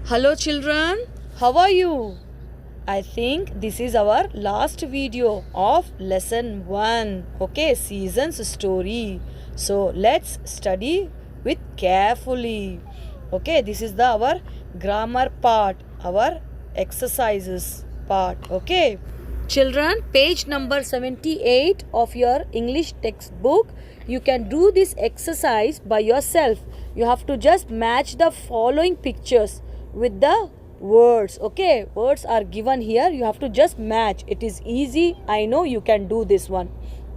Hello children, how are you? I think this is our last video of lesson 1, okay, season's story. So let's study with carefully. Okay, this is our grammar part, our exercises part, okay. Children, page number 78 of your English textbook. You can do this exercise by yourself. You have to just match the following pictures with the words. Okay, words are given here. You have to just match. It is easy. I know you can do this one.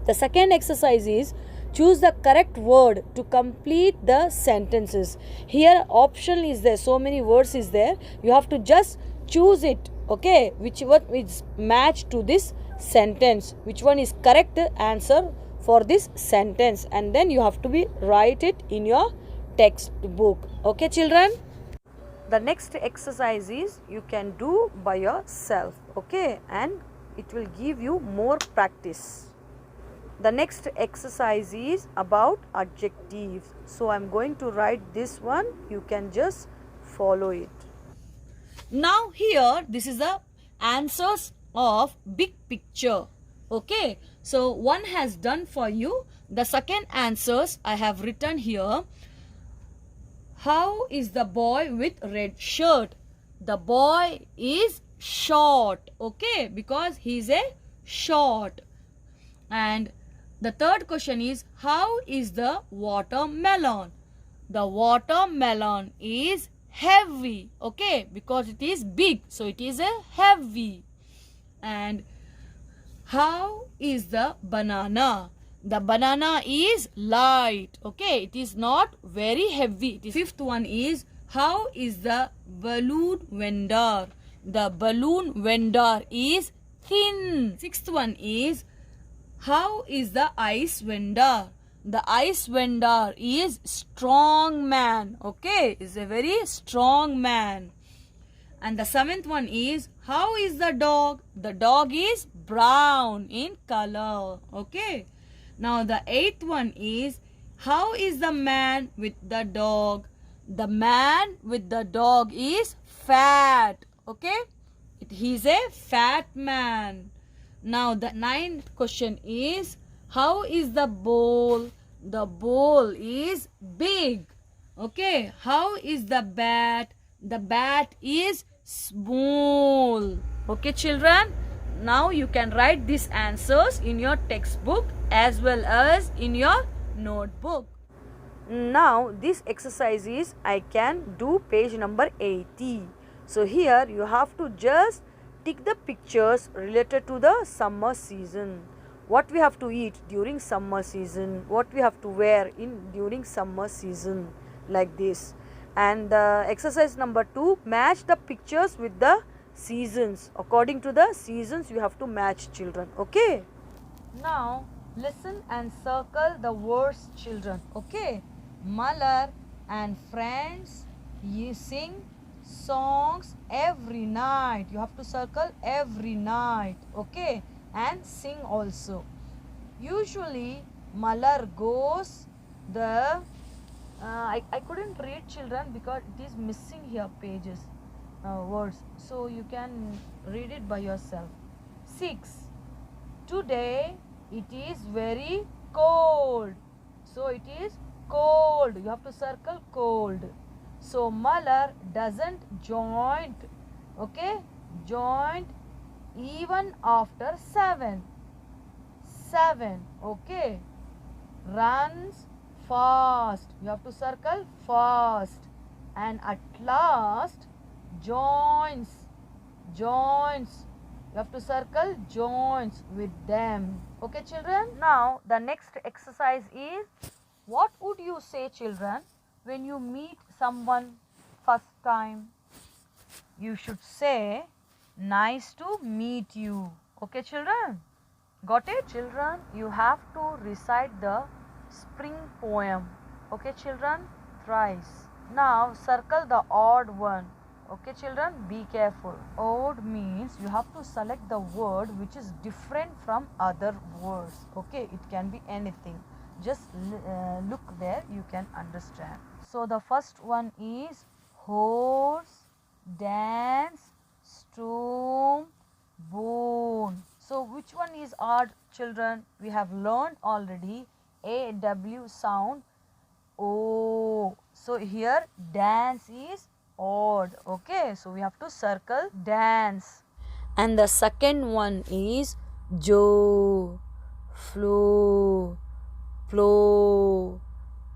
The second exercise is choose the correct word to complete the sentences. Here option is there. So many words is there. You have to just choose it. Okay, which one is matched to this sentence, which one is correct answer for this sentence, and then you have to be write it in your textbook. Okay children, the next exercise is you can do by yourself, okay, and it will give you more practice. The next exercise is about adjectives, so I'm going to write this one. You can just follow it. Now here this is the answers of big picture. Okay, so one has done for you. The second answers I have written here. How is the boy with red shirt? The boy is short. Okay, because he is a short. And the third question is, how is the watermelon? The watermelon is heavy. Okay, because it is big, so it is a heavy. And how is the banana? The banana is light. Okay, it is not very heavy. Fifth one is, how is the balloon vendor? The balloon vendor is thin. Sixth one is, how is the ice vendor? The ice vendor is strong man. Okay, is a very strong man. And the seventh one is, how is the dog? The dog is brown in color. Okay. Now the eighth one is, how is the man with the dog? The man with the dog is fat. Okay. He is a fat man. Now the ninth question is, how is the bowl? The bowl is big. Okay. How is the bat? The bat is small. Okay children. Now you can write these answers in your textbook as well as in your notebook. Now this exercise is I can do page number 80. So here you have to just tick the pictures related to the summer season. What we have to eat during summer season, what we have to wear during summer season, like this. And exercise number 2, match the pictures with the seasons. According to the seasons you have to match children. Okay. Now listen and circle the words children. Okay. Malar and friends you sing songs every night. You have to circle every night. Okay. And sing also. Usually Malar goes the I couldn't read children because it is missing here pages words, so you can read it by yourself. 6. Today it is very cold, so it is cold. You have to circle cold. So Malar doesn't joint. Okay, joint even after 7. Okay. Runs fast. You have to circle fast. And at last joins. You have to circle joins with them. Okay children. Now the next exercise is, what would you say children when you meet someone first time? You should say, nice to meet you. Okay children. Got it? Children, you have to recite the spring poem. Okay children, thrice. Now circle the odd one. Okay children, be careful. Odd means you have to select the word which is different from other words. Okay, it can be anything. Just look there, you can understand. So the first one is horse, which one is odd, children? We have learned already AW sound. Oh, so here dance is odd. Okay, so we have to circle dance. And the second one is Joe, flow, flow,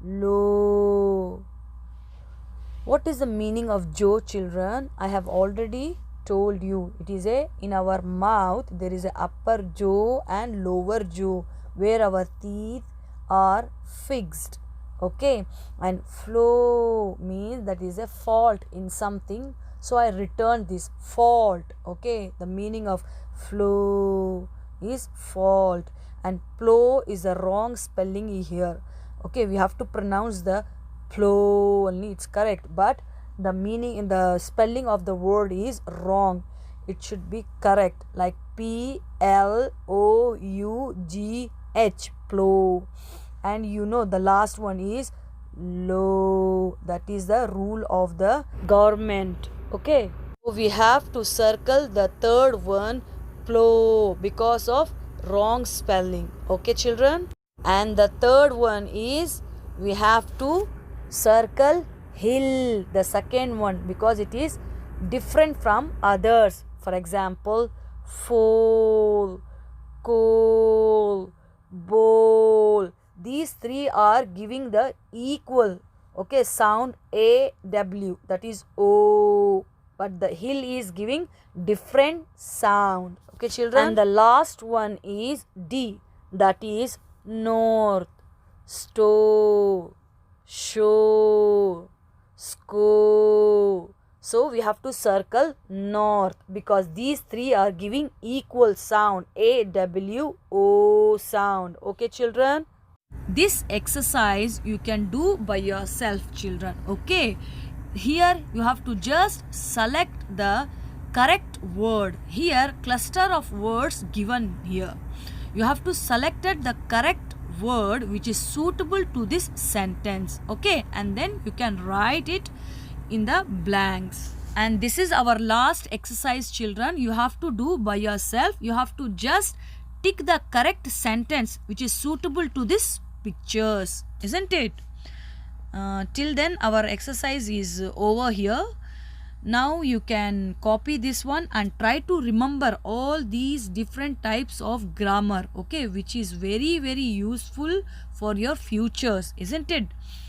low. What is the meaning of jaw, children? I have already told you. It is in our mouth there is a upper jaw and lower jaw where our teeth are fixed. Okay, and flow means that is a fault in something. So I returned this fault. Okay, the meaning of flow is fault, and plow is the wrong spelling here. Okay, we have to pronounce the flow only, it's correct, but the meaning in the spelling of the word is wrong. It should be correct, like PLOUGH, plow. And you know the last one is low, that is the rule of the government. Okay, so we have to circle the third one, plow, because of wrong spelling. Okay, children, and the third one is we have to circle hill, the second one, because it is different from others. For example, foal, coal, bowl, these three are giving the equal, okay, sound AW, that is O, but the hill is giving different sound. Okay, children, and the last one is D, that is north, store, show, score. So we have to circle north because these three are giving equal sound, AWO sound. Okay, children, this exercise you can do by yourself, children. Okay, here you have to just select the correct word. Here cluster of words given here, you have to select the correct word which is suitable to this sentence. Okay, and then you can write it in the blanks. And this is our last exercise, children. You have to do by yourself. You have to just tick the correct sentence which is suitable to this pictures, isn't it? Till then our exercise is over here. Now you can copy this one and try to remember all these different types of grammar, okay, which is very, very useful for your futures, isn't it?